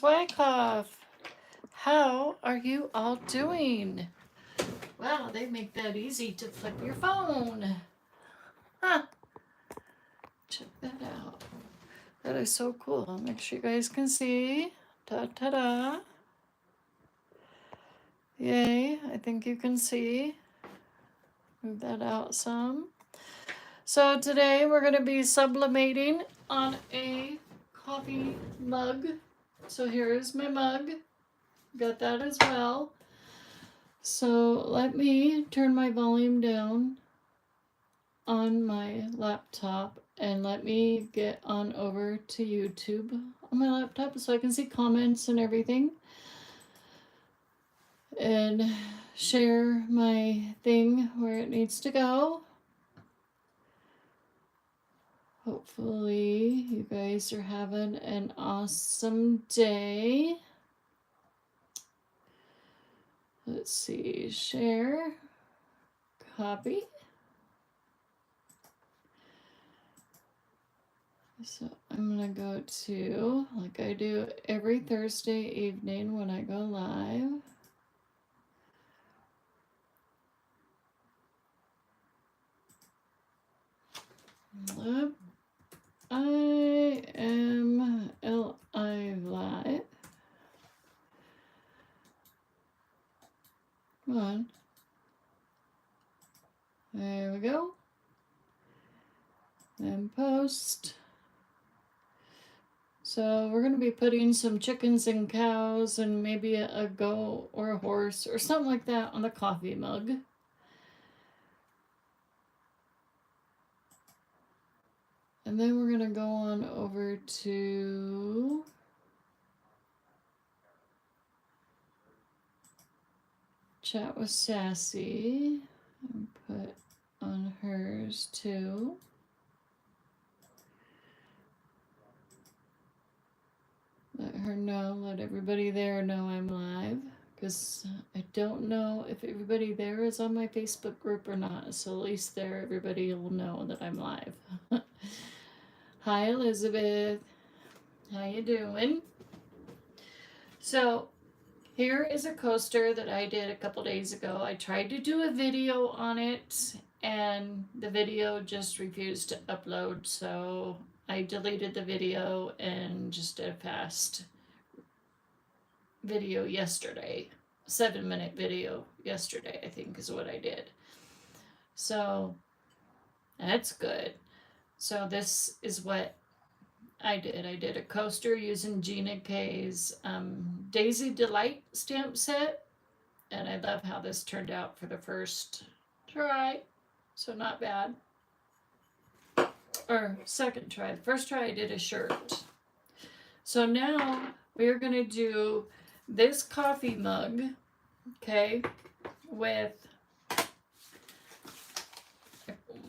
Wyckoff. How are you all doing? Wow, they make that easy to flip your phone. Huh. Check that out. That is so cool. I'll make sure you guys can see. Ta-ta-da. Yay, I think you can see. Move that out some. So today we're going to be sublimating on a coffee mug. So here is my mug. Got that as well. So let me turn my volume down on my laptop and let me get on over to YouTube on my laptop so I can see comments and everything and share my thing where it needs to go. Hopefully you guys are having an awesome day. Let's see, share, copy. So I'm gonna go to, like I do every Thursday evening when I go live. I am live. Come on. There we go. And post. So we're going to be putting some chickens and cows and maybe a goat or a horse or something like that on the coffee mug. And then we're going to go on over to chat with Sassy and put on hers too. Let her know, let everybody there know I'm live, because I don't know if everybody there is on my Facebook group or not, so at least there everybody will know that I'm live. Hi Elizabeth, how you doing? So here is a coaster that I did a couple days ago. I tried to do a video on it and the video just refused to upload, so I deleted the video and just did a fast video yesterday. 7-minute video yesterday, I think is what I did. So that's good. So this is what I did. I did a coaster using Gina K's Daisy Delight stamp set. And I love how this turned out for the first try. So not bad. Or second try. The first try I did a shirt. So now we're going to do this coffee mug, okay, with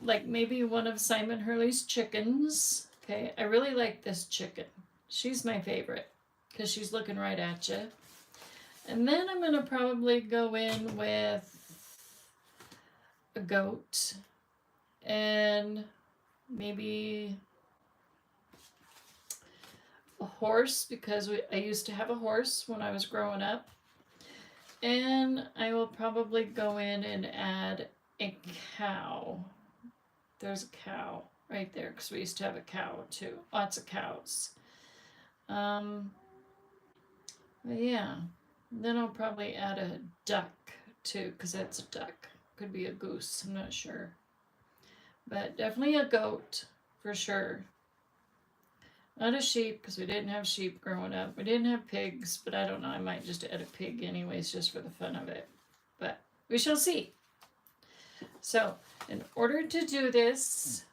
like maybe one of Simon Hurley's chickens. Okay, I really like this chicken. She's my favorite because she's looking right at you. And then I'm going to probably go in with a goat and maybe a horse, because I used to have a horse when I was growing up. And I will probably go in and add a cow. There's a cow right there, because we used to have a cow too. Lots of cows. But yeah. Then I'll probably add a duck too, because that's a duck. Could be a goose, I'm not sure. But definitely a goat, for sure. Not a sheep, because we didn't have sheep growing up. We didn't have pigs, but I don't know. I might just add a pig anyways, just for the fun of it. But we shall see. So, in order to do this,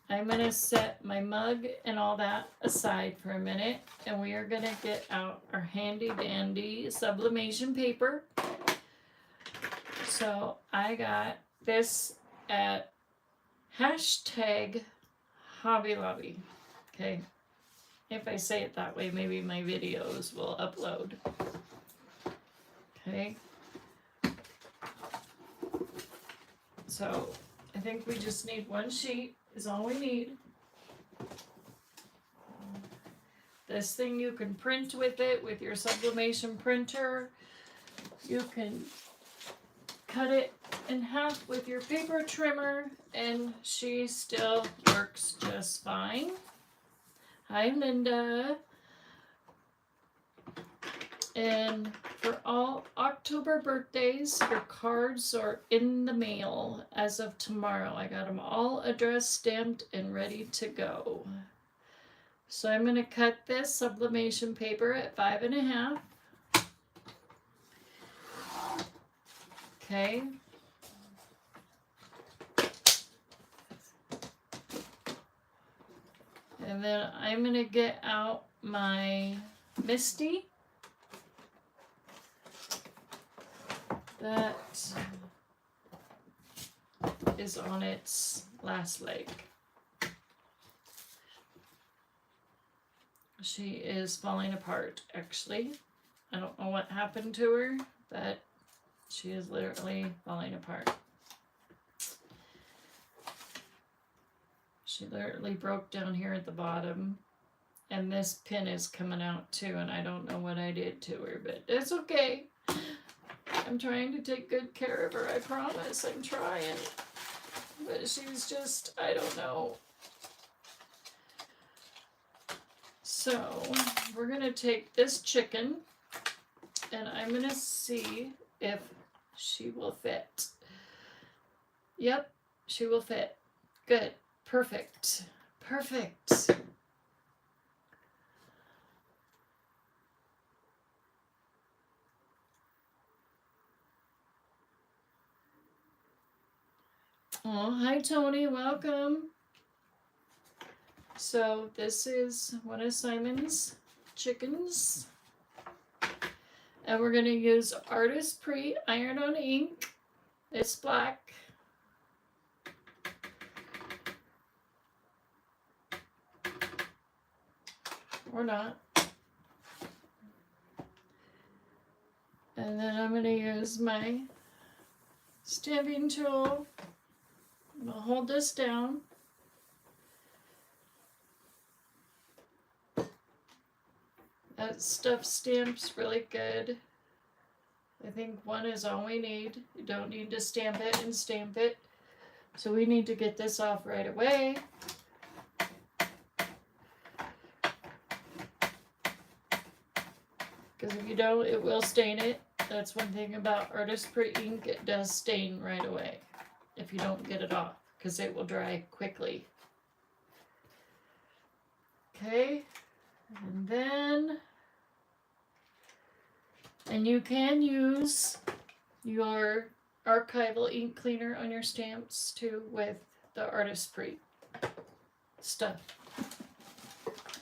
I'm going to set my mug and all that aside for a minute. And we are going to get out our handy dandy sublimation paper. So, I got this at hashtag Hobby Lobby. Okay, if I say it that way, maybe my videos will upload. Okay, so I think we just need one sheet is all we need. This thing you can print with it with your sublimation printer. You can cut it in half with your paper trimmer, and she still works just fine. Hi, Linda. And for all October birthdays, your cards are in the mail as of tomorrow. I got them all addressed, stamped, and ready to go. So I'm going to cut this sublimation paper at 5.5. Okay. And then I'm going to get out my Misty. That is on its last leg. She is falling apart, actually. I don't know what happened to her, but she is literally falling apart. She literally broke down here at the bottom, and this pin is coming out too, and I don't know what I did to her, but it's okay. I'm trying to take good care of her, I promise. I'm trying. But she's just, I don't know. So, we're going to take this chicken, and I'm going to see if she will fit. Yep, she will fit. Good. Perfect. Perfect. Oh, hi Tony, welcome. So this is one of Simon's chickens. And we're going to use Artist Pre iron-on ink. It's black. Or not. And then I'm going to use my stamping tool. I'm going to hold this down. That stuff stamps really good. I think one is all we need. You don't need to stamp it and stamp it. So we need to get this off right away. Because if you don't, it will stain it. That's one thing about Artist Pre ink. It does stain right away if you don't get it off, because it will dry quickly. Okay, and then, and you can use your archival ink cleaner on your stamps too with the Artist Pre stuff.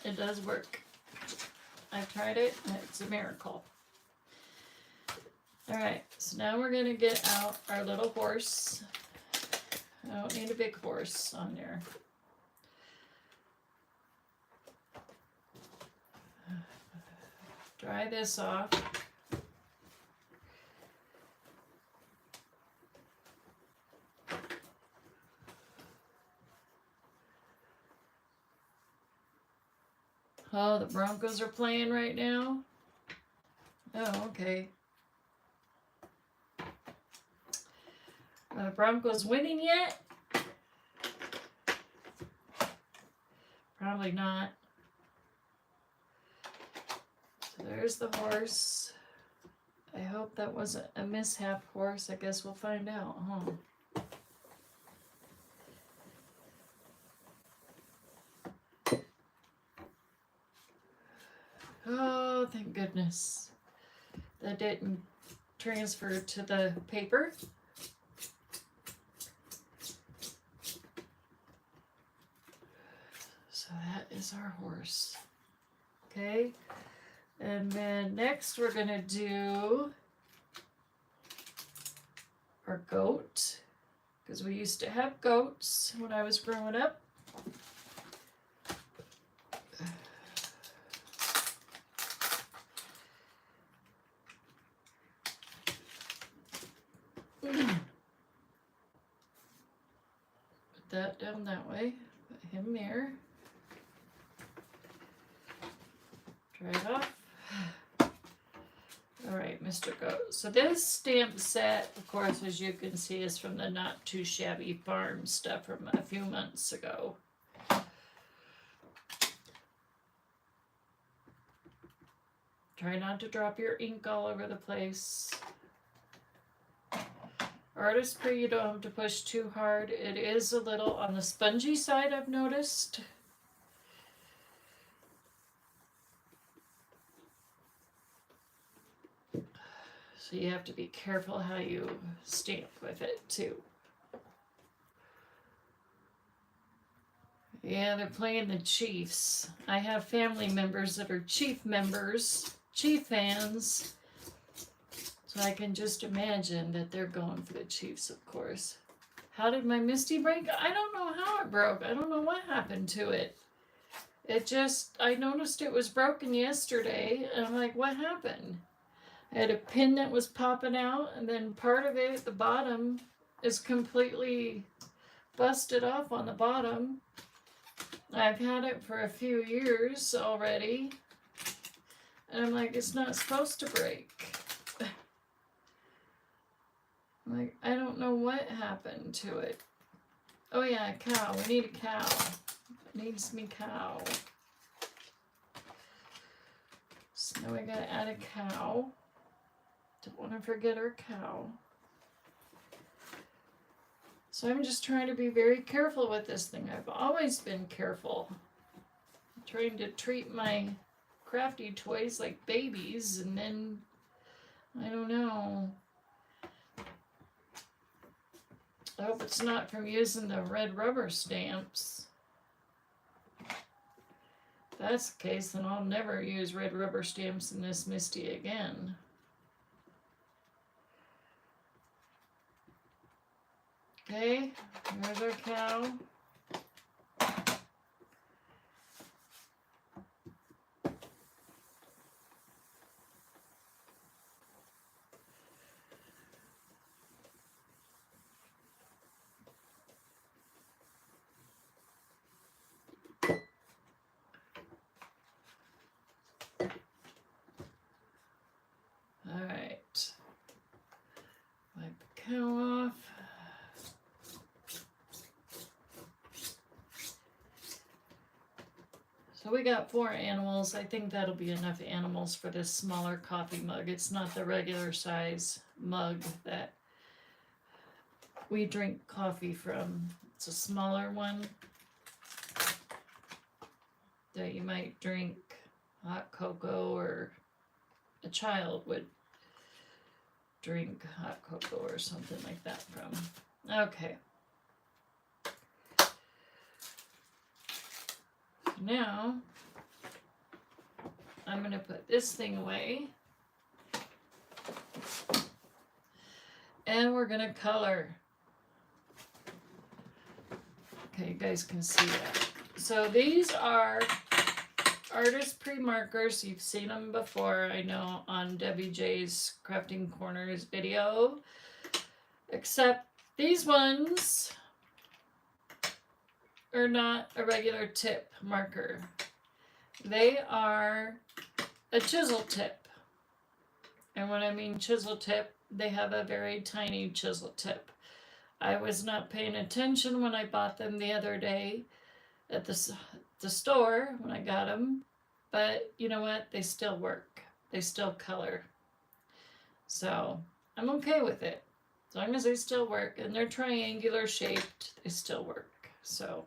It does work. I've tried it and it's a miracle. Alright, so now we're going to get out our little horse. I don't need a big horse on there. Dry this off. Oh, the Broncos are playing right now? Oh, okay. Are the Broncos winning yet? Probably not. So there's the horse. I hope that wasn't a mishap horse. I guess we'll find out, huh? Oh, thank goodness. That didn't transfer to the paper. So that is our horse. Okay. And then next we're going to do our goat. Because we used to have goats when I was growing up. Put that down that way. Put him there. Dry it off. Alright, Mr. Goat. So this stamp set, of course, as you can see, is from the Not Too Shabby Farm stuff from a few months ago. Try not to drop your ink all over the place. Artistry, you don't have to push too hard. It is a little on the spongy side, I've noticed. So you have to be careful how you stamp with it too. Yeah, they're playing the Chiefs. I have family members that are Chief members, Chief fans. So I can just imagine that they're going for the Chiefs, of course. How did my Misty break? I don't know how it broke. I don't know what happened to it. It just, I noticed it was broken yesterday, and I'm like, what happened? I had a pin that was popping out, and then part of it, the bottom, is completely busted off on the bottom. I've had it for a few years already, and I'm like, it's not supposed to break. Like, I don't know what happened to it. Oh yeah, a cow. We need a cow. Needs me cow. So now we gotta add a cow. Don't want to forget our cow. So I'm just trying to be very careful with this thing. I've always been careful. I'm trying to treat my crafty toys like babies, and then, I don't know. I hope it's not from using the red rubber stamps. If that's the case, then I'll never use red rubber stamps in this Misty again. Okay, here's our cow. Alright. Wipe the cow off. So we got 4 animals. I think that'll be enough animals for this smaller coffee mug. It's not the regular size mug that we drink coffee from. It's a smaller one that you might drink hot cocoa, or a child would drink hot cocoa or something like that from. Okay. Now, I'm going to put this thing away. And we're going to color. Okay, you guys can see that. So these are Artistry markers. You've seen them before, I know, on WJ's Crafting Corners video. Except these ones are not a regular tip marker. They are a chisel tip. And when I mean chisel tip, they have a very tiny chisel tip. I was not paying attention when I bought them the other day at the store when I got them. But you know what? They still work. They still color. So I'm okay with it. As long as they still work and they're triangular shaped, they still work. So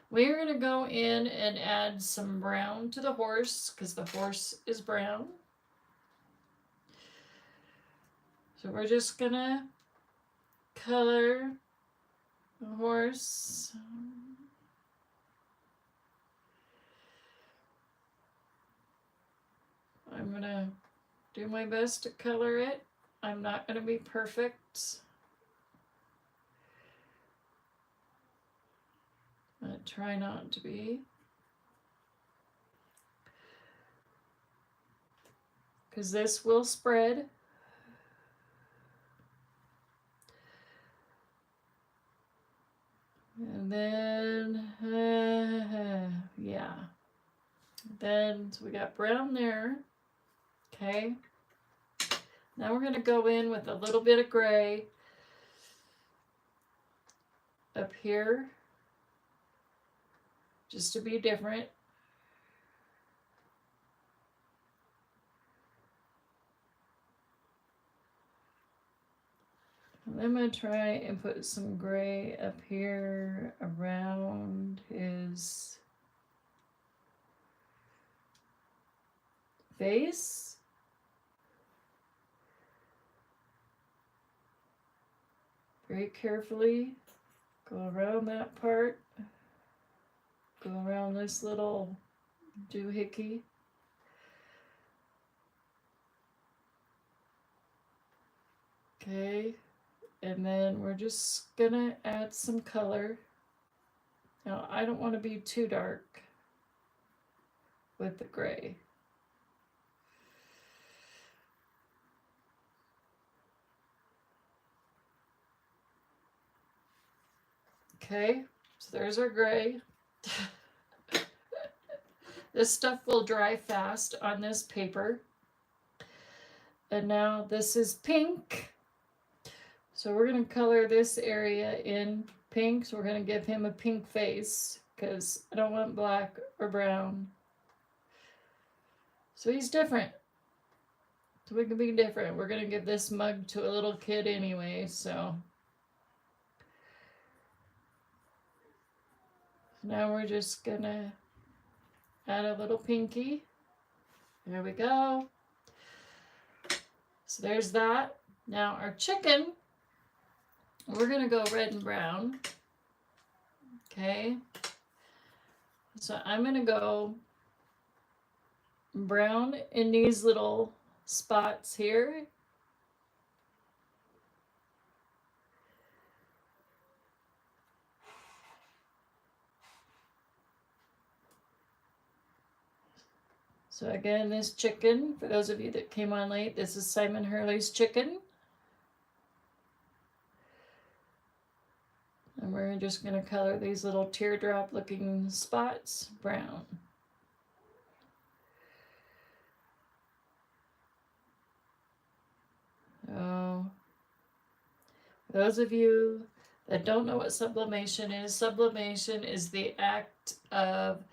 we're going to go in and add some brown to the horse because the horse is brown. So we're just going to color the horse. I'm going to do my best to color it. I'm not going to be perfect. I try not to be. Because this will spread. And then, yeah. Then brown. So we got brown there. Okay. Now we're going to go in with a little bit of gray up here, just to be different. And I'm going to try and put some gray up here around his face. Very carefully go around that part. Go around this little doohickey. Okay. And then we're just gonna add some color. Now, I don't want to be too dark with the gray. Okay, so there's our gray. This stuff will dry fast on this paper. And now this is pink. So we're going to color this area in pink. So we're going to give him a pink face because I don't want black or brown. So he's different. So we can be different. We're going to give this mug to a little kid anyway, so. Now we're just going to add a little pinky. There we go. So there's that. Now our chicken, we're going to go red and brown. Okay. So I'm going to go brown in these little spots here. So again, this chicken, for those of you that came on late, this is Simon Hurley's chicken. And we're just going to color these little teardrop looking spots brown. So, for those of you that don't know what sublimation is the act of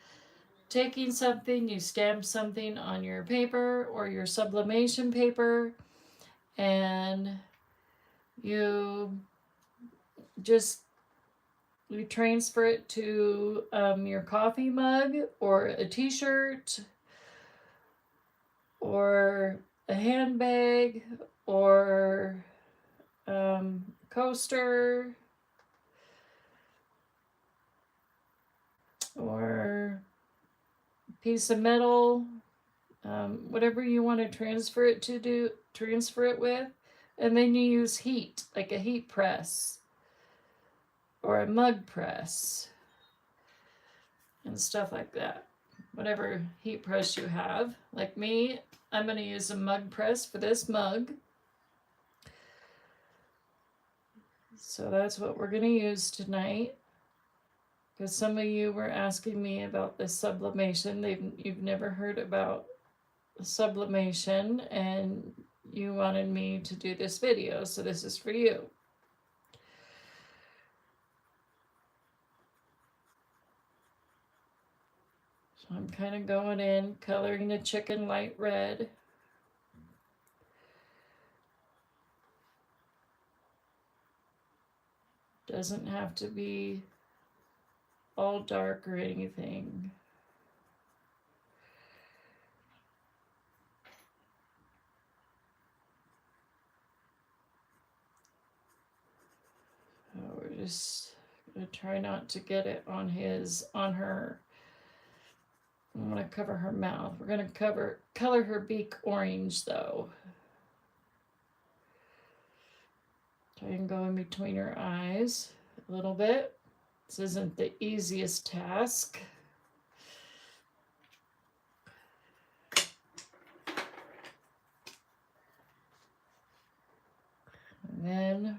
taking something, you stamp something on your paper or your sublimation paper, and you transfer it to your coffee mug or a t-shirt or a handbag or coaster or piece of metal, whatever you want to transfer it with, and then you use heat, like a heat press or a mug press and stuff like that. Whatever heat press you have. Like me, I'm going to use a mug press for this mug. So that's what we're going to use tonight. Because some of you were asking me about this sublimation. You've never heard about sublimation, and you wanted me to do this video, so this is for you. So I'm kind of going in, coloring the chicken light red. Doesn't have to be all dark or anything. So we're just gonna try not to get it on her. I'm gonna cover her mouth. We're gonna color her beak orange though. Try and go in between her eyes a little bit. This isn't the easiest task. And then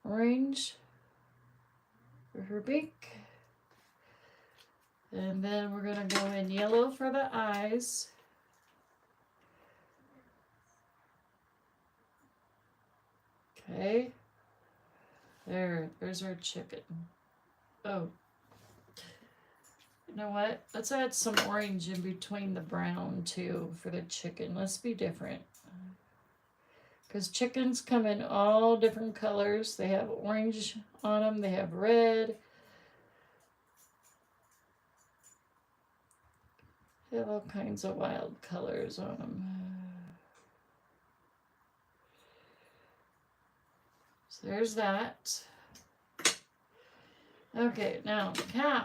orange for her beak. And then we're going to go in yellow for the eyes. Okay. There's our chicken. Oh. You know what? Let's add some orange in between the brown too for the chicken. Let's be different. Because chickens come in all different colors. They have orange on them. They have red. They have all kinds of wild colors on them. So there's that. Okay, now cow.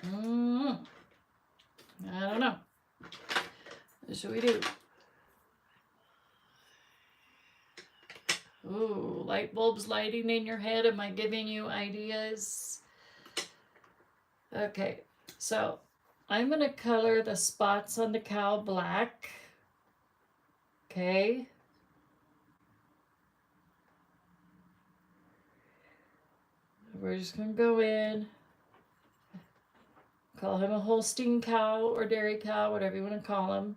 I don't know. What should we do? Ooh, light bulbs lighting in your head. Am I giving you ideas? Okay, so I'm going to color the spots on the cow black. Okay. We're just going to go in. Call him a Holstein cow or dairy cow, whatever you want to call him.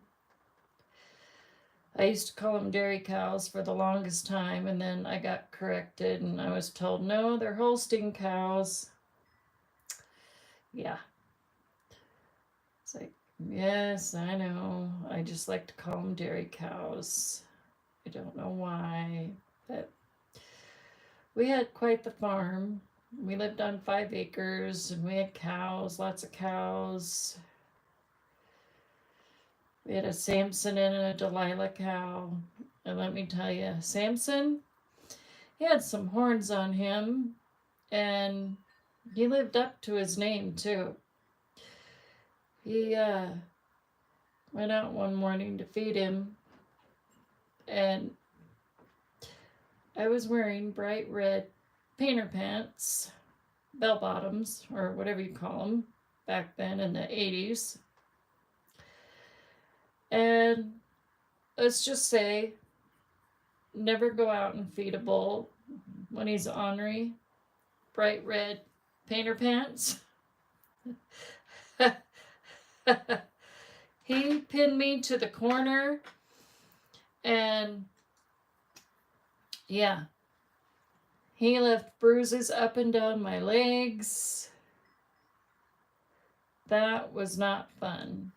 I used to call them dairy cows for the longest time, and then I got corrected and I was told, no, they're Holstein cows. Yeah. It's like, yes, I know. I just like to call them dairy cows. I don't know why, but we had quite the farm. We lived on 5 acres and we had cows, lots of cows. We had a Samson and a Delilah cow. And let me tell you, Samson, he had some horns on him and he lived up to his name too. He went out one morning to feed him and I was wearing bright red painter pants, bell bottoms, or whatever you call them, back then in the 80s. And let's just say, never go out and feed a bull when he's ornery, bright red painter pants. He pinned me to the corner and yeah, he left bruises up and down my legs. That was not fun.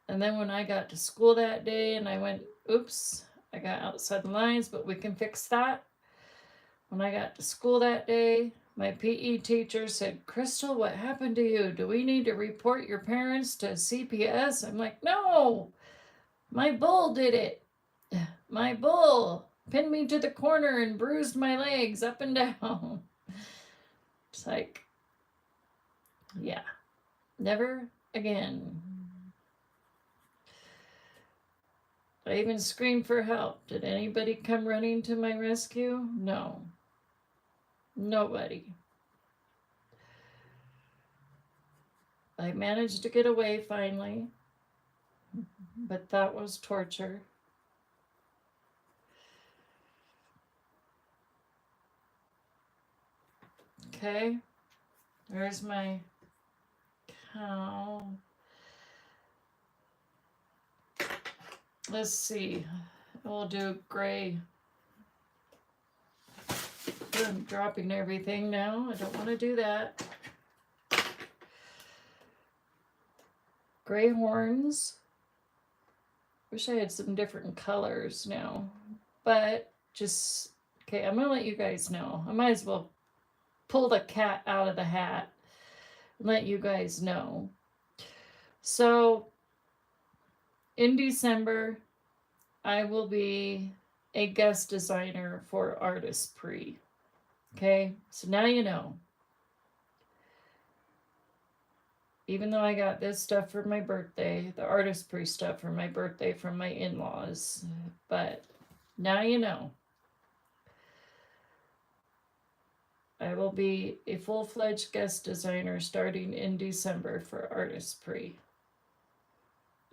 And then when I got to school that day and I went, oops, I got outside the lines, but we can fix that. When I got to school that day, my PE teacher said, Crystal, what happened to you? Do we need to report your parents to CPS? I'm like, no, my bull did it. My bull pinned me to the corner and bruised my legs up and down. It's like, yeah, never again. I even screamed for help. Did anybody come running to my rescue? No. Nobody. I managed to get away finally, but that was torture. Okay, there's my cow. Let's see, we'll do gray. I'm dropping everything now. I don't want to do that. Gray horns. Wish I had some different colors now. But just, okay, I'm going to let you guys know. I might as well pull the cat out of the hat and let you guys know. So, in December, I will be a guest designer for Artist Pre. Okay, so now you know. Even though I got this stuff for my birthday, the Artist Pre stuff for my birthday from my in-laws, but now you know. I will be a full-fledged guest designer starting in December for Artist Pre.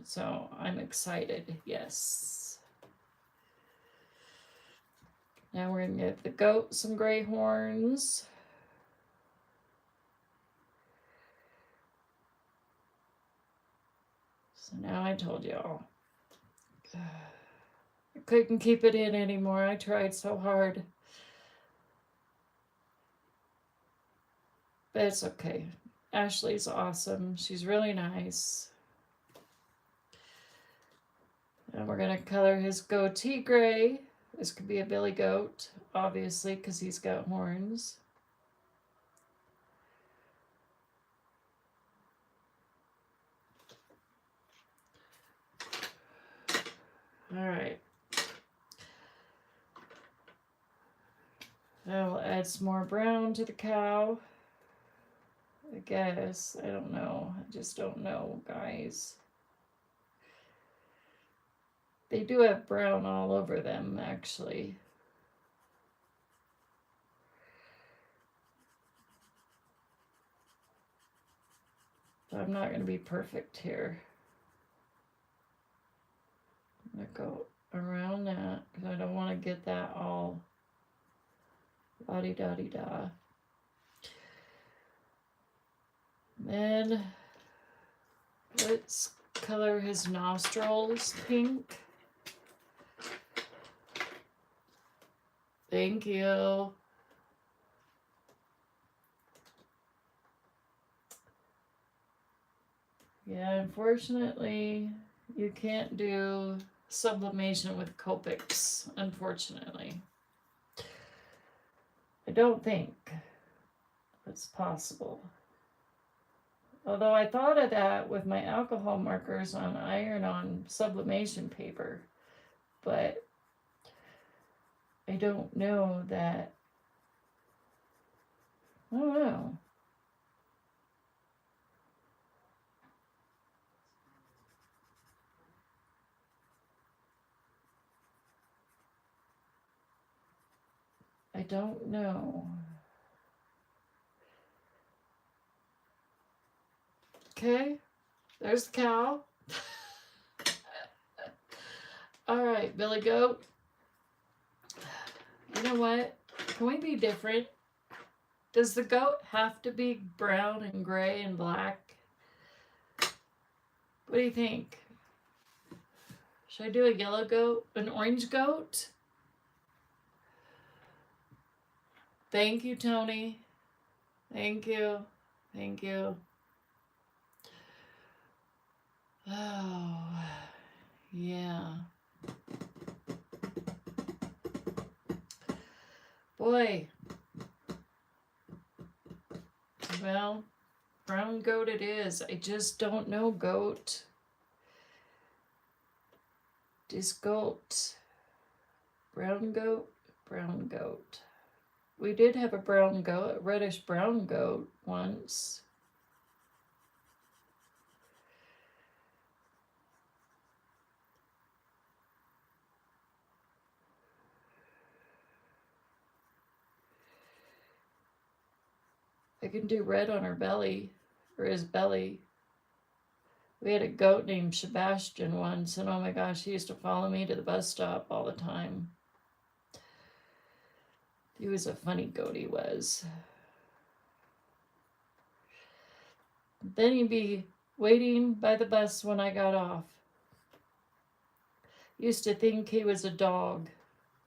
So I'm excited, yes. Now we're going to give the goat some gray horns. So now I told y'all. I couldn't keep it in anymore. I tried so hard. But it's okay. Ashley's awesome. She's really nice. And we're going to color his goatee gray. This could be a billy goat, obviously, because he's got horns. All right. I will add some more brown to the cow. I guess. I don't know. I just don't know, guys. They do have brown all over them, actually. So I'm not going to be perfect here. I'm going to go around that because I don't want to get that all la-di-da-di-da. Then let's color his nostrils pink. Thank you. Yeah, unfortunately, you can't do sublimation with Copics, unfortunately. I don't think it's possible. Although I thought of that with my alcohol markers on iron-on sublimation paper, but I don't know that. I don't know. I don't know. Okay, there's the cow. All right, Billy Goat. You know what? Can we be different? Does the goat have to be brown and gray and black? What do you think? Should I do a yellow goat? An orange goat? Thank you, Tony. Thank you. Thank you. Oh, yeah. Boy. Well, brown goat it is. I just don't know goat. This goat. Brown goat. Brown goat. We did have a brown goat, a reddish brown goat once. I can do red on her belly, or his belly. We had a goat named Sebastian once, and oh my gosh, he used to follow me to the bus stop all the time. He was a funny goat, he was. Then he'd be waiting by the bus when I got off. Used to think he was a dog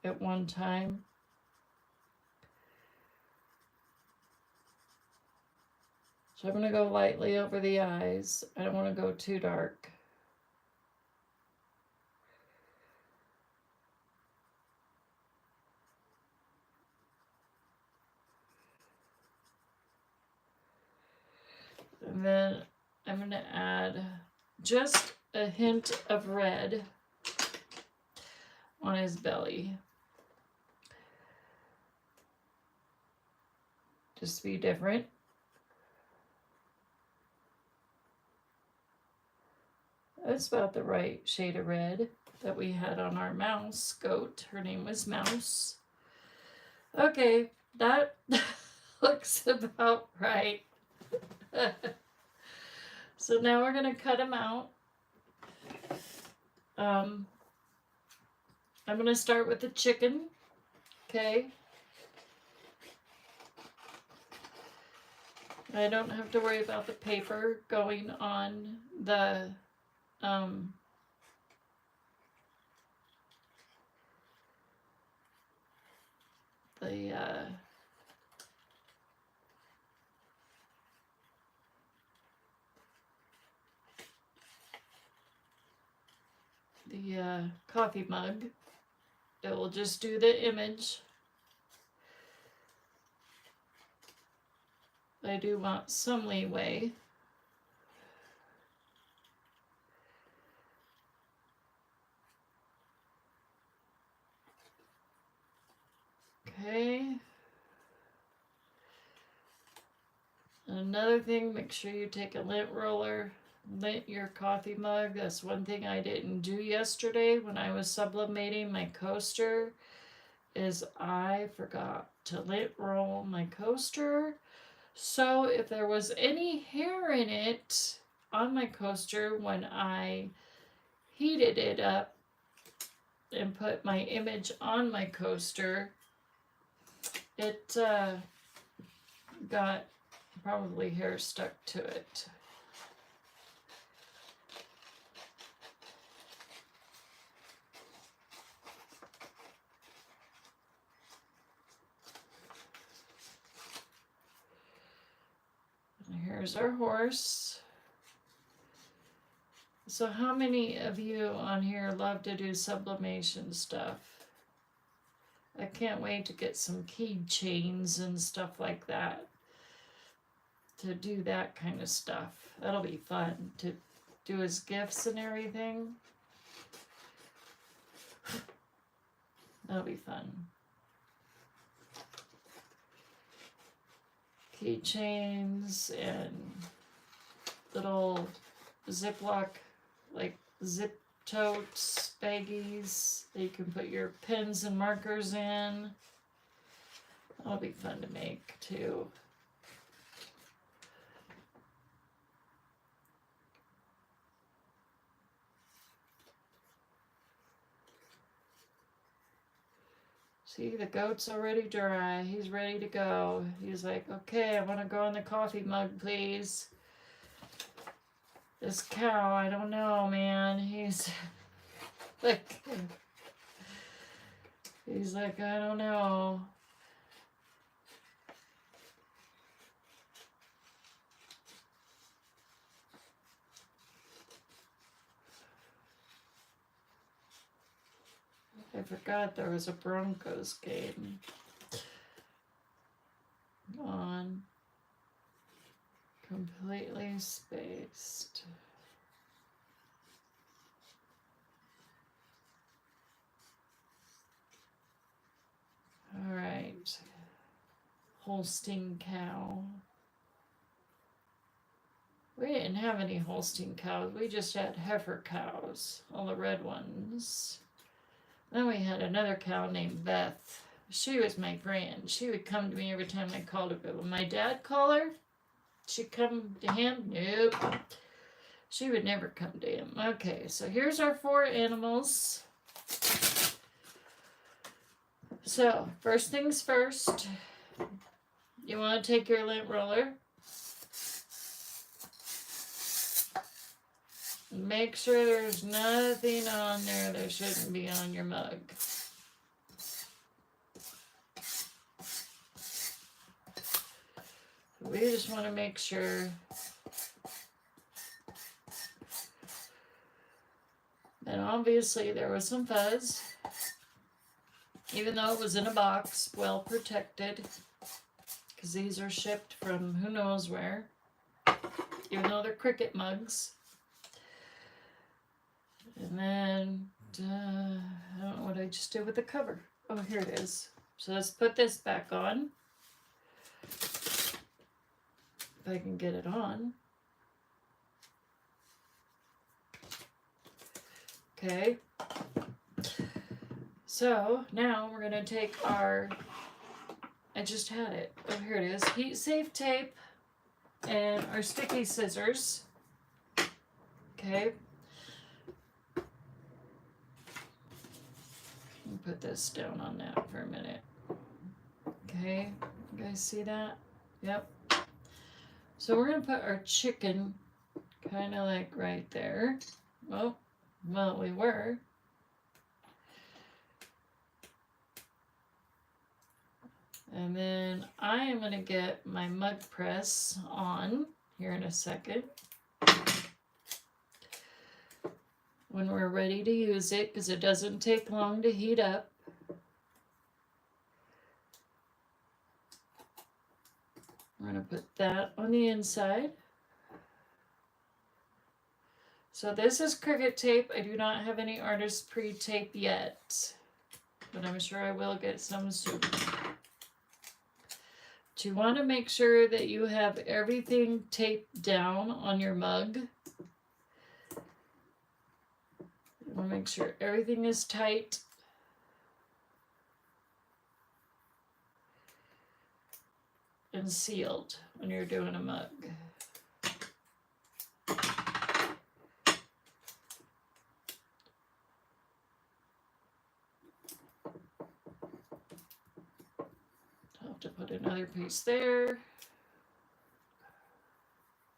at one time. So I'm going to go lightly over the eyes. I don't want to go too dark. And then I'm going to add just a hint of red on his belly. Just to be different. That's about the right shade of red that we had on our mouse goat. Her name was Mouse. Okay, that looks about right. So now we're going to cut him out. I'm going to start with the chicken. Okay. I don't have to worry about the paper going on the um, the coffee mug. It will just do the image. I do want some leeway. Okay. Another thing, make sure you take a lint roller, lint your coffee mug. That's one thing I didn't do yesterday when I was sublimating my coaster, is I forgot to lint roll my coaster. So if there was any hair in it on my coaster when I heated it up and put my image on my coaster, it got probably hair stuck to it. And here's our horse. So how many of you on here love to do sublimation stuff? I can't wait to get some keychains and stuff like that. To do that kind of stuff. That'll be fun to do as gifts and everything. That'll be fun. Keychains and little Ziploc, like zip totes, baggies that you can put your pens and markers in. That'll be fun to make too. See, the goat's already dry. He's ready to go. He's like, okay, I want to go in the coffee mug, please. This cow, I don't know, man. He's like, I don't know. I forgot there was a Broncos game on. Completely spaced. All right. Holstein cow. We didn't have any Holstein cows. We just had heifer cows, all the red ones. Then we had another cow named Beth. She was my friend. She would come to me every time I called her. But when my dad called her, she'd come to him. Nope. She would never come to him. Okay, so here's our 4 animals. So, first things first, you want to take your lint roller. Make sure there's nothing on there that shouldn't be on your mug. We just want to make sure. And obviously there was some fuzz. Even though it was in a box, well protected. Because these are shipped from who knows where. Even though they're Cricket mugs. And then, I don't know what I just did with the cover. Oh, here it is. So let's put this back on. If I can get it on. Okay. So now we're going to take our, I just had it. Oh, here it is. Heat safe tape and our sticky scissors. Okay. Put this down on that for a minute. Okay, you guys see that? Yep. So we're going to put our chicken kind of like right there. Oh, well, we were. And then I am going to get my mug press on here in a second when we're ready to use it, because it doesn't take long to heat up. We're going to put that on the inside. So this is Cricut tape. I do not have any Artistpree tape yet, but I'm sure I will get some soon. But you want to make sure that you have everything taped down on your mug. You want to make sure everything is tight. And sealed when you're doing a mug. I'll have to put another piece there.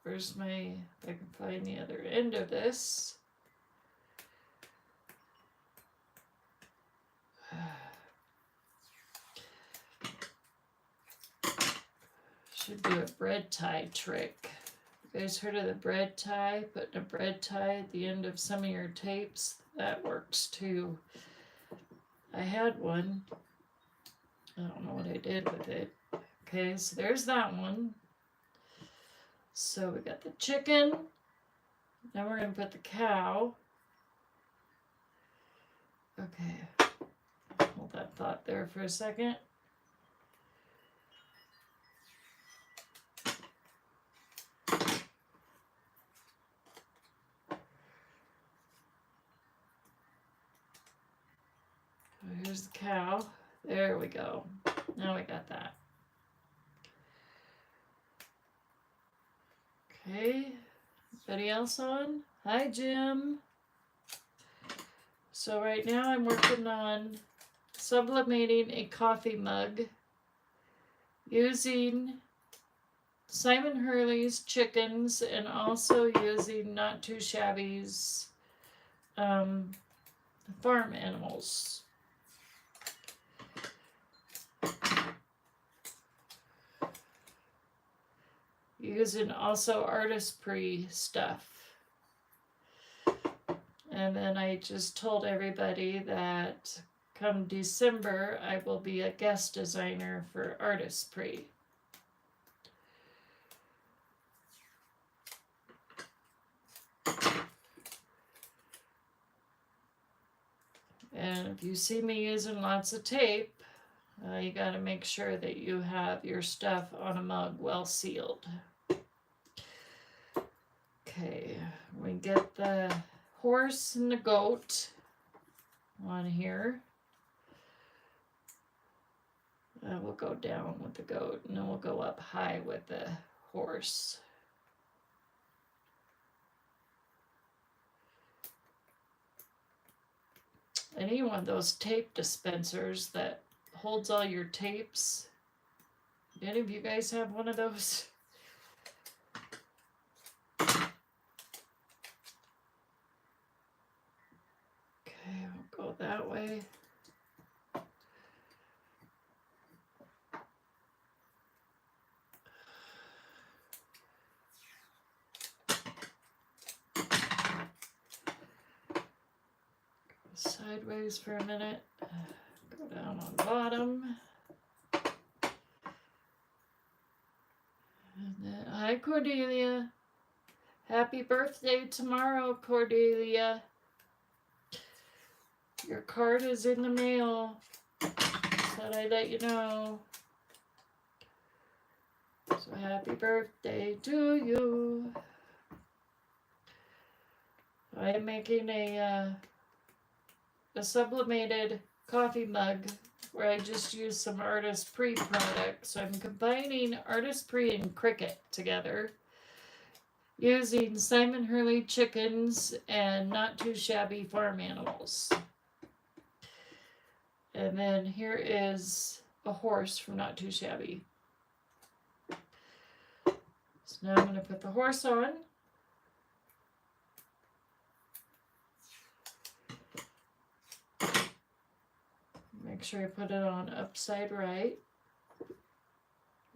Where's my, if I can find the other end of this. Should do a bread tie trick. You guys heard of the bread tie? Putting a bread tie at the end of some of your tapes? That works too. I had one. I don't know what I did with it. Okay, so there's that one. So we got the chicken. Now we're going to put the cow. Okay. Hold that thought there for a second. Here's the cow. There we go. Now we got that. Okay. Anybody else on? Hi, Jim. So right now I'm working on sublimating a coffee mug using Simon Hurley's chickens and also using Not Too Shabby's farm animals. Using also Artistpree stuff. And then I just told everybody that come December I will be a guest designer for Artistpree. And if you see me using lots of tape, you got to make sure that you have your stuff on a mug well sealed. Okay, we get the horse and the goat on here. We'll go down with the goat and then we'll go up high with the horse. I need one of those tape dispensers that holds all your tapes. Do any of you guys have one of those? Okay, we'll go that way. Sideways for a minute. Go down on the bottom. And then, hi Cordelia. Happy birthday tomorrow, Cordelia. Your card is in the mail. Thought I'd let you know. So happy birthday to you. I am making a sublimated coffee mug where I just use some Artistpree products. So I'm combining Artistpree and Cricut together using Simon Hurley chickens and Not Too Shabby farm animals. And then here is a horse from Not Too Shabby. So now I'm going to put the horse on. Make sure I put it on upside right.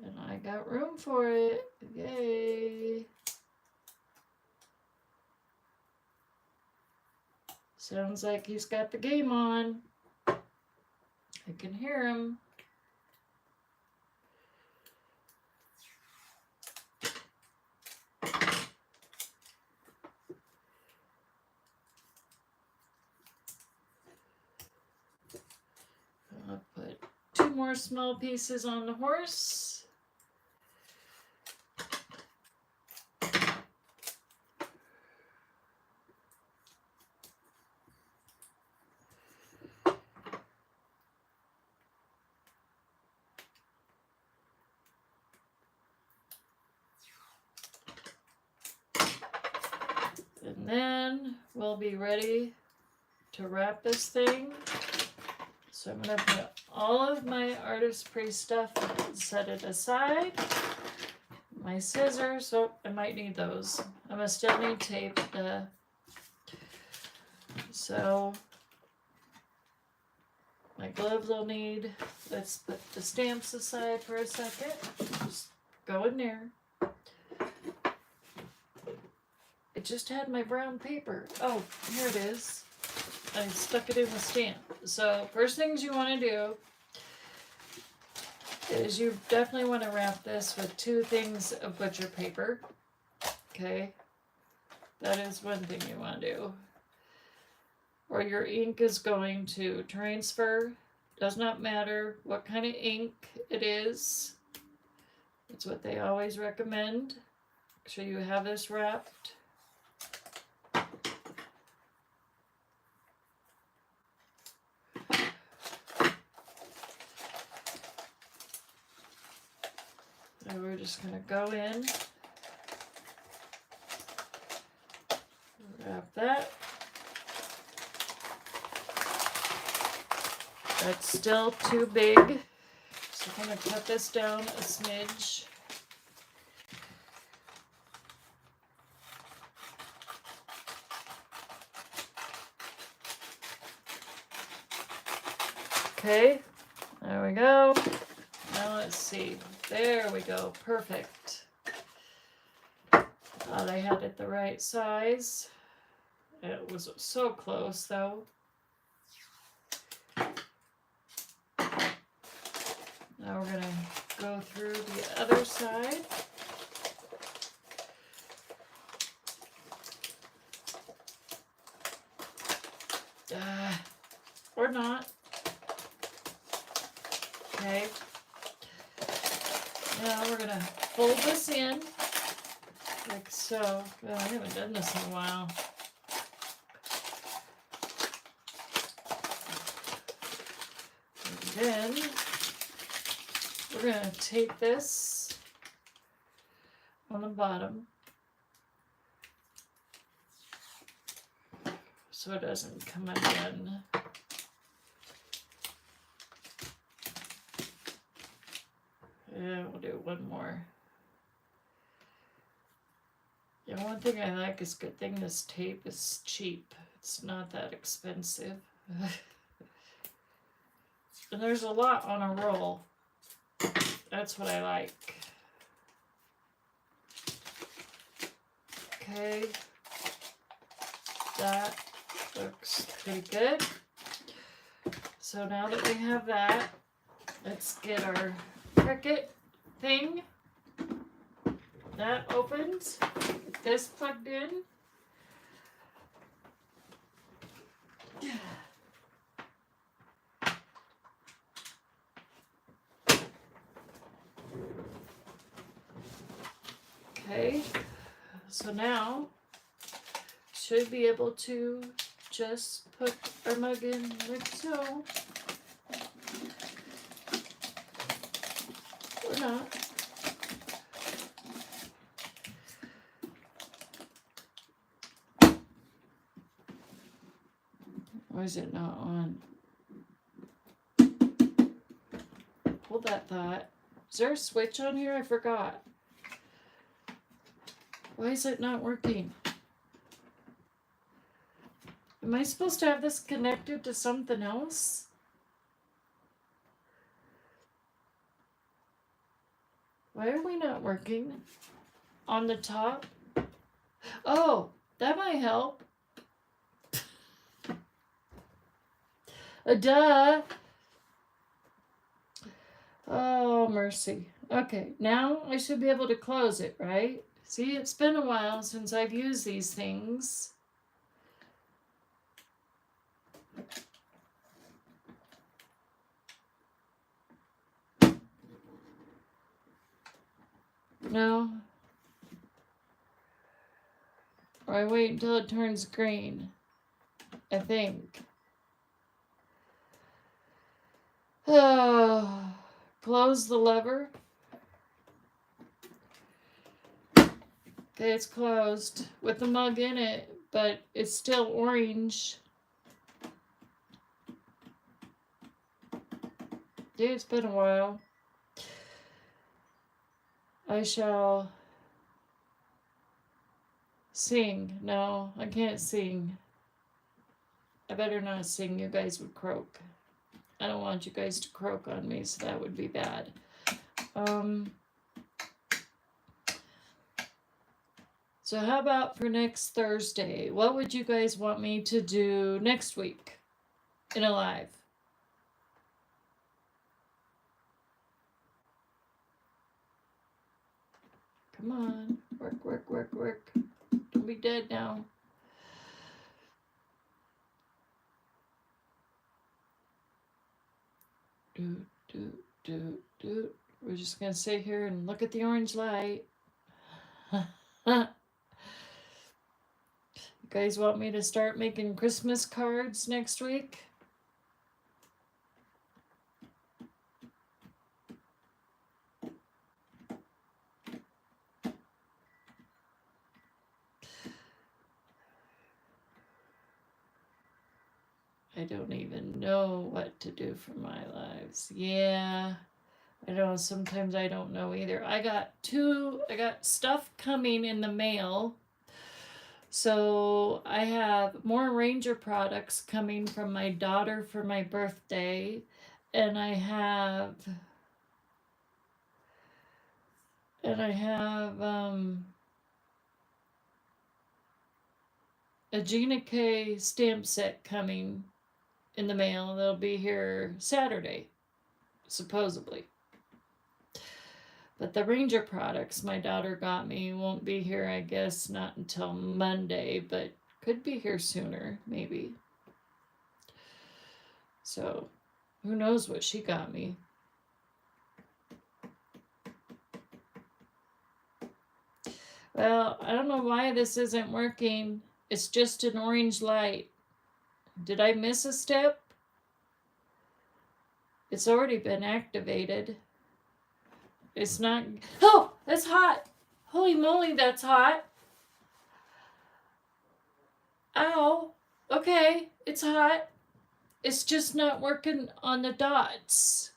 And I got room for it. Yay. Sounds like he's got the game on. I can hear him. I'll put 2 more small pieces on the horse. And then we'll be ready to wrap this thing. So I'm going to put all of my Artistry stuff and set it aside. My scissors, so I might need those. I'm going to still need tape. So my gloves I'll need. Let's put the stamps aside for a second. Just go in there. It just had my brown paper. Oh, here it is. I stuck it in the stamp. So first things you want to do is you definitely want to wrap this with 2 things of butcher paper. Okay, that is one thing you want to do. Or your ink is going to transfer. Does not matter what kind of ink it is. It's what they always recommend. Make sure you have this wrapped. So we're just going to go in, wrap that. That's still too big, so I'm going to cut this down a smidge. Okay, there we go. Now let's see. There we go. Perfect. Thought I had it the right size. It was so close though. Now we're going to go through the other side. Or not. Okay. Now we're going to fold this in, like so. Oh, I haven't done this in a while. And then we're going to tape this on the bottom so it doesn't come undone. Yeah, we'll do one more. Yeah, one thing I like is good thing this tape is cheap. It's not that expensive. And there's a lot on a roll. That's what I like. Okay. That looks pretty good. So now that we have that, let's get our Cricut thing. That opens. Get this plugged in. Okay, so now should be able to just put our mug in like so. Or not. Why is it not on? Hold that thought. Is there a switch on here? I forgot. Why is it not working? Am I supposed to have this connected to something else? Why are we not working? On the top? Oh, that might help. Duh. Oh, mercy. Okay, now I should be able to close it, right? See, it's been a while since I've used these things. No. Or I wait until it turns green. I think. Close the lever. Okay, it's closed with the mug in it, but it's still orange. Dude, it's been a while. I shall sing. No, I can't sing. I better not sing. You guys would croak. I don't want you guys to croak on me, so that would be bad. So how about for next Thursday? What would you guys want me to do next week in a live? Come on. Work, work, work, work. Don't be dead now. We're just going to sit here and look at the orange light. You guys want me to start making Christmas cards next week? I don't even know what to do for my lives. Yeah, I know sometimes I don't know either. I got stuff coming in the mail. So I have more Ranger products coming from my daughter for my birthday. And I have a Gina K stamp set coming in the mail. They'll be here Saturday, supposedly. But the Ranger products my daughter got me won't be here, I guess, not until Monday, but could be here sooner, maybe. So, who knows what she got me. Well, I don't know why this isn't working. It's just an orange light. Did I miss a step? It's already been activated. It's not... Oh, that's hot. Holy moly, that's hot. Ow. Okay, it's hot. It's just not working on the dots.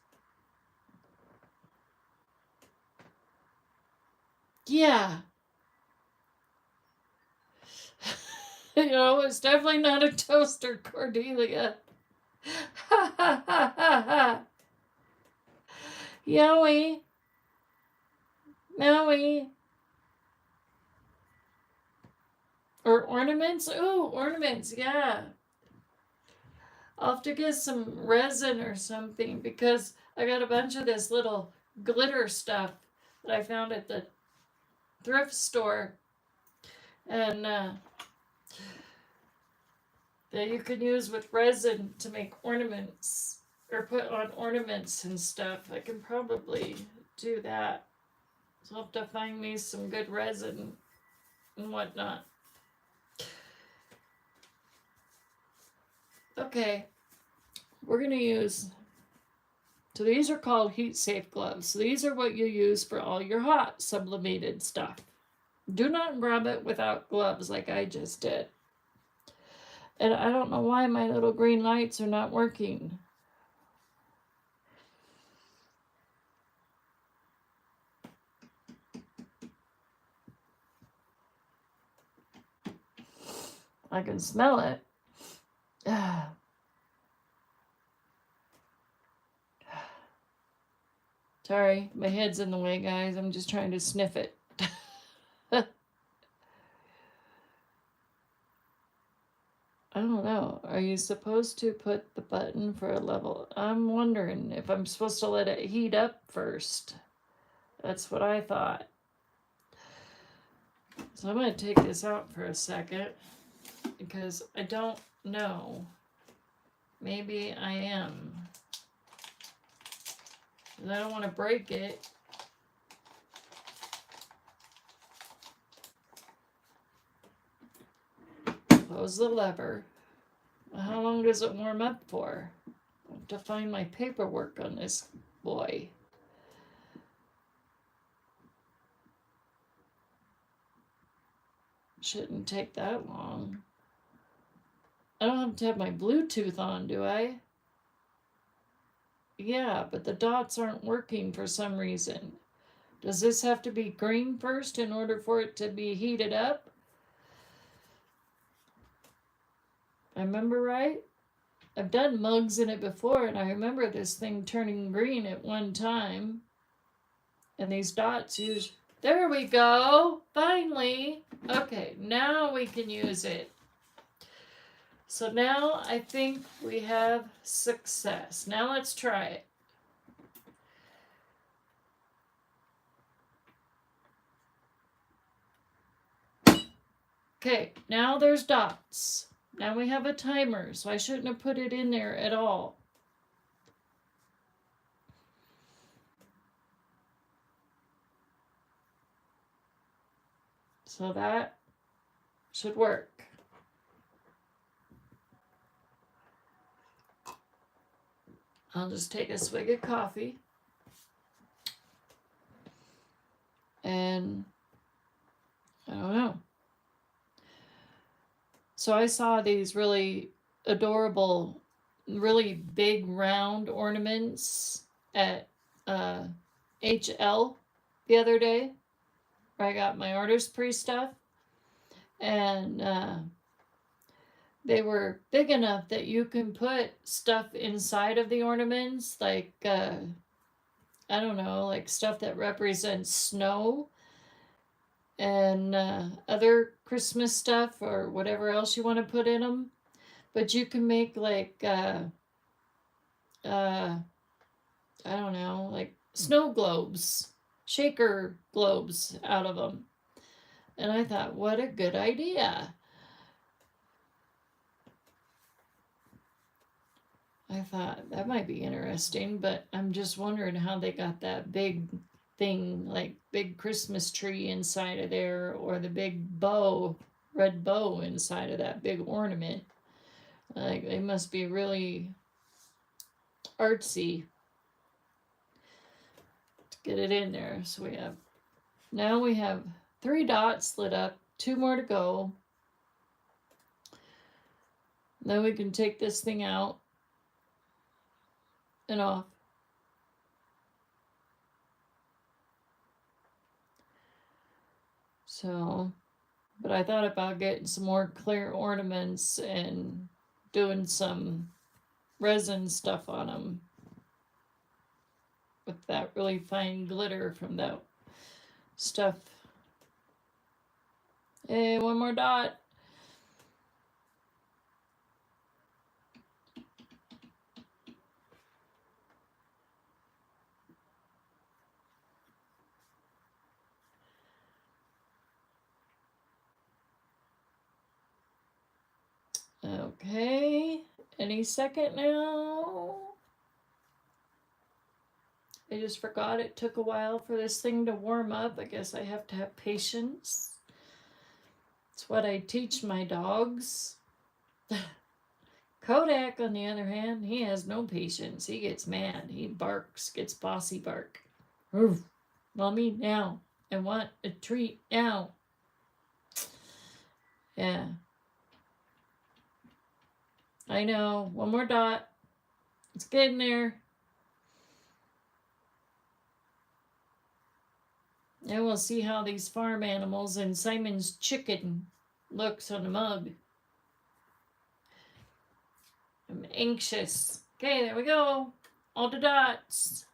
Yeah. You know, it's definitely not a toaster, Cordelia. Ha ha ha ha ha. Yowie. Maui. Or ornaments? Ooh, ornaments, yeah. I'll have to get some resin or something because I got a bunch of this little glitter stuff that I found at the thrift store. And that you can use with resin to make ornaments or put on ornaments and stuff. I can probably do that. So I'll have to find me some good resin and whatnot. Okay, we're going to use, so these are called heat safe gloves. So these are what you use for all your hot sublimated stuff. Do not grab it without gloves like I just did. And I don't know why my little green lights are not working. I can smell it. Sorry, my head's in the way, guys. I'm just trying to sniff it. I don't know. Are you supposed to put the button for a level? I'm wondering if I'm supposed to let it heat up first. That's what I thought. So I'm going to take this out for a second because I don't know. Maybe I am. I don't want to break it. Close the lever. How long does it warm up for? I have to find my paperwork on this boy. Shouldn't take that long. I don't have to have my Bluetooth on, do I? Yeah, but the dots aren't working for some reason. Does this have to be green first in order for it to be heated up? I remember right? I've done mugs in it before, and I remember this thing turning green at one time. And these dots use... There we go! Finally! Okay, now we can use it. So now I think we have success. Now let's try it. Okay, now there's dots. Now we have a timer, so I shouldn't have put it in there at all. So that should work. I'll just take a swig of coffee. And I don't know. So I saw these really adorable, really big round ornaments at HL the other day, where I got my Artistry stuff. And they were big enough that you can put stuff inside of the ornaments, like, I don't know, like stuff that represents snow and other Christmas stuff or whatever else you want to put in them. But you can make like, I don't know, like snow globes, shaker globes out of them. And I thought, what a good idea. I thought that might be interesting, but I'm just wondering how they got that big thing, like big Christmas tree inside of there, or the big bow, red bow inside of that big ornament. Like, they must be really artsy to get it in there. So now we have 3 dots lit up, 2 more to go. Then we can take this thing out and off. So, but I thought about getting some more clear ornaments and doing some resin stuff on them with that really fine glitter from that stuff. Hey, 1 more dot. Okay, any second now. I just forgot it took a while for this thing to warm up. I guess I have to have patience. It's what I teach my dogs. Kodak, on the other hand, he has no patience. He gets mad. He barks, gets bossy bark. Oof, mommy, now. I want a treat now. Yeah. I know. 1 more dot. It's getting there. And we'll see how these farm animals and Simon's chicken looks on the mug. I'm anxious. Okay, there we go. All the dots.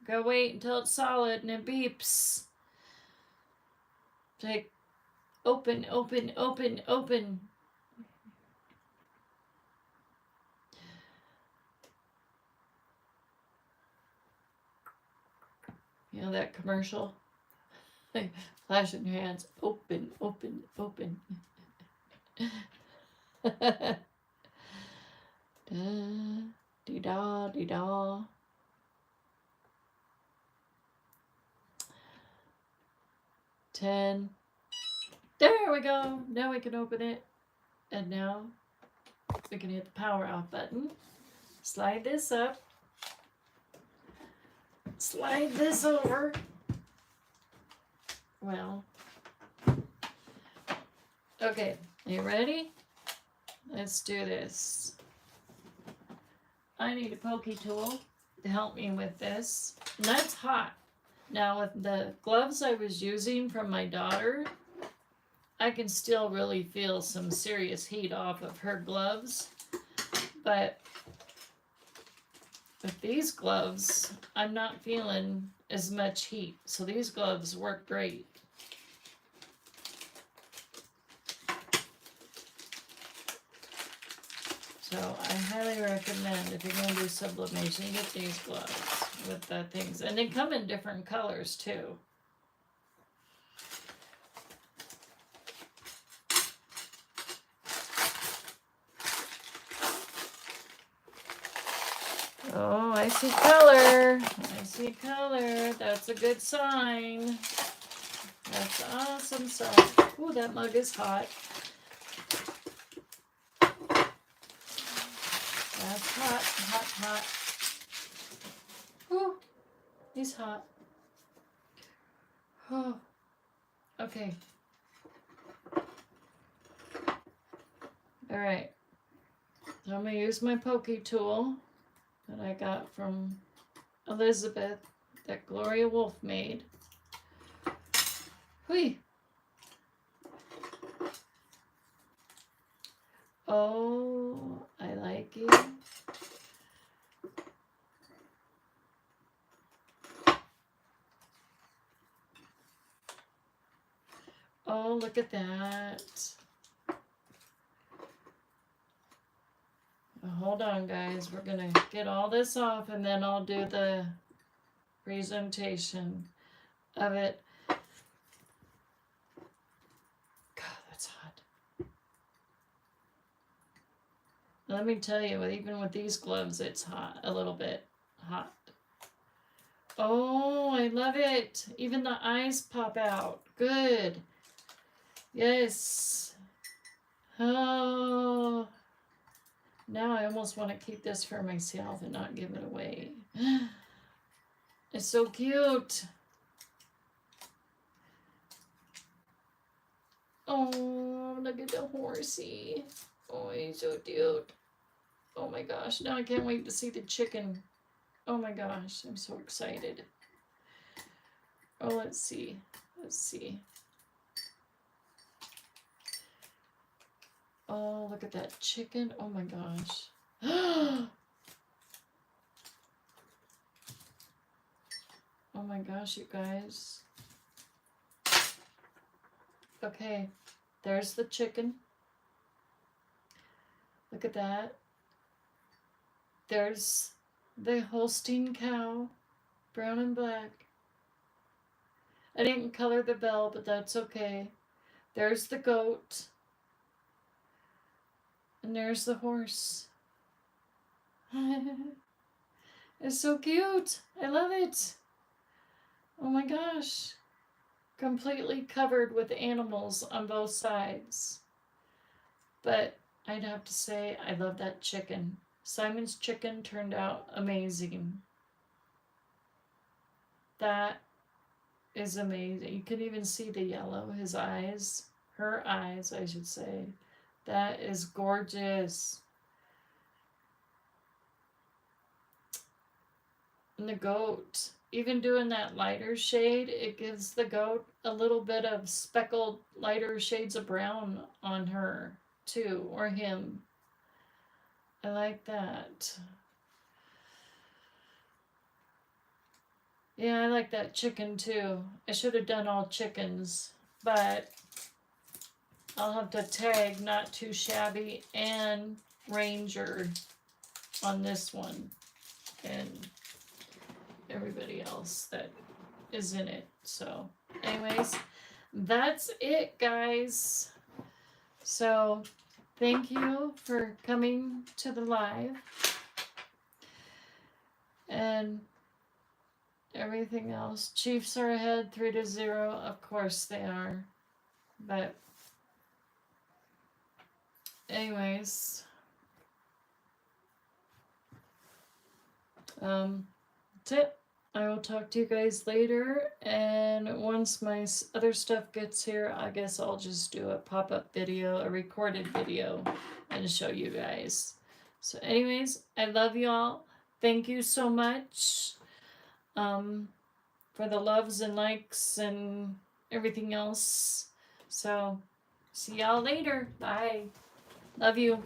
Gotta wait until it's solid and it beeps. It's like, open, open, open, open. You know that commercial? Flashing your hands. Open, open, open. Da, dee da, dee da. Ten. There we go. Now we can open it. And now we can hit the power off button. Slide this up. Slide this over. Well. Okay, you ready? Let's do this. I need a pokey tool to help me with this. And that's hot. Now with the gloves I was using from my daughter, I can still really feel some serious heat off of her gloves. But with these gloves, I'm not feeling as much heat. So these gloves work great. So I highly recommend, if you're going to do sublimation, get these gloves with the things. And they come in different colors too. Oh, I see color. I see color. That's a good sign. That's awesome sign. Ooh, that mug is hot. That's hot, hot, hot. Ooh, he's hot. Oh, okay. All right. So I'm going to use my pokey tool that I got from Elizabeth that Gloria Wolf made. Whee! Oh, I like it. Oh, look at that. Hold on, guys. We're going to get all this off and then I'll do the presentation of it. God, that's hot. Let me tell you, even with these gloves, it's hot, a little bit hot. Oh, I love it. Even the eyes pop out. Good. Yes. Oh. Now I almost want to keep this for myself and not give it away. It's so cute. Oh, look at the horsey. Oh, he's so cute. Oh my gosh, now I can't wait to see the chicken. Oh my gosh, I'm so excited. Oh, let's see. Let's see. Oh, look at that chicken. Oh my gosh. Oh my gosh, you guys. Okay, there's the chicken. Look at that. There's the Holstein cow, brown and black. I didn't color the bell, but that's okay. There's the goat. And there's the horse. It's so cute. I love it. Oh my gosh. Completely covered with animals on both sides. But I'd have to say I love that chicken. Simon's chicken turned out amazing. That is amazing. You can even see the yellow, his eyes, her eyes, I should say. That is gorgeous. And the goat, even doing that lighter shade, it gives the goat a little bit of speckled lighter shades of brown on her too, or him. I like that. Yeah, I like that chicken too. I should have done all chickens, but I'll have to tag Not Too Shabby and Ranger on this one, and everybody else that is in it. So, anyways, that's it, guys. So, thank you for coming to the live. And everything else. Chiefs are ahead 3-0. Of course they are. But anyways, that's it. I will talk to you guys later, and once my other stuff gets here, I guess I'll just do a pop-up video, a recorded video, and show you guys. So anyways, I love you all. Thank you so much for the loves and likes and everything else. So see y'all later. Bye. Love you.